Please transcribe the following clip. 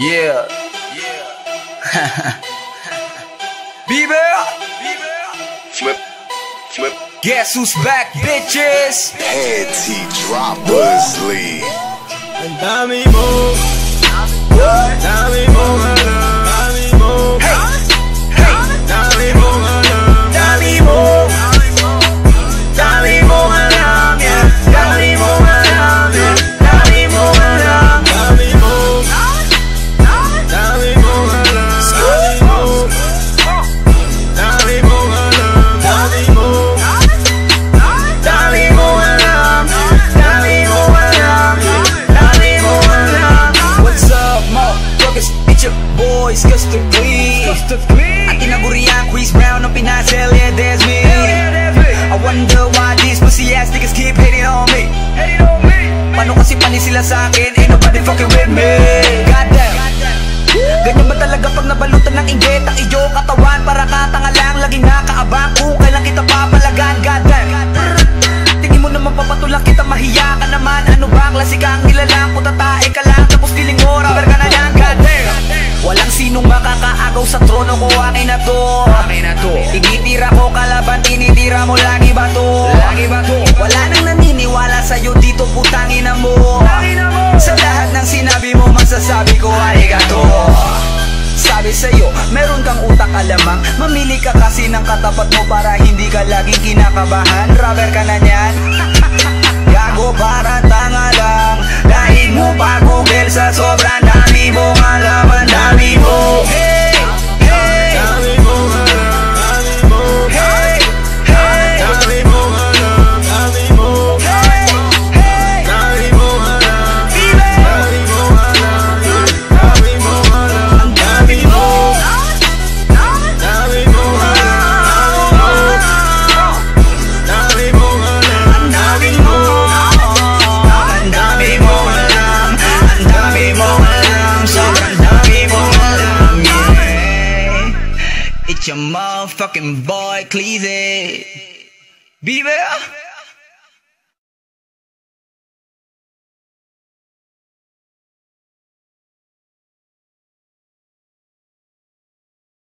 Yeah. Bieber. Flip. Guess who's back, bitches? Panty droppers lead. Ang dami mo, dami mo alam, dami mo, dami mo alam, dami mo, dami mo alam, yeah, dami mo alam, yeah, dami mo alam, dami mo, dami mo alam, dami mo, dami mo alam, dami mo, dami mo alam, dami mo alam, dami mo alam. What's up, motherfuckers? It's your boys, Gusto Clean. At tinagurian, Chris Brown, ang pinasel, yeah, that's me. I wonder why these pussy ass niggas keep hating on me. Paano kasi panis sila sa akin? Ain't nobody fucking with me. Goddamn. Ganyan ba talaga pag nabalutan ng inggit ang iyong katawan? Para katanga lang, laging nakaabang kung kailan kita papalagan. Goddamn. Tingin mo naman papatulak kita, mahiya ka naman. Ano ba, klase kang nilalang, putatae ka lang, tapos feeling mo, rubber ka na yan. Goddamn. Walang sinong makakaagaw sa trono ko, akin na to. Tinitira ko kalaban, tinitira mo lagi ba to? Wala nang naniniwala sa'yo dito, putangin na mo. Sa lahat ng sinabi mo, masasabi ko, arigato. Sabi sa'yo, meron kang utak alamang, mamili ka kasi ng katapat mo para hindi ka laging kinakabahan. Rubber ka na niyan. Gago, para tanga lang. Dahil mo pa Google sa sobrang dami mong alam. Ang dami mo. Dami mo alam, dami mo, dami mo alam, dami mo, dami mo alam, dami mo alam, dami mo alam, ang dami mo, dami mo alam, dami mo alam, ang dami mo, Ang dami mo alam, ang dami mo alam, sobrang dami mo alam, yeah. It's your motherfucking boy, Cleezy. Bieber.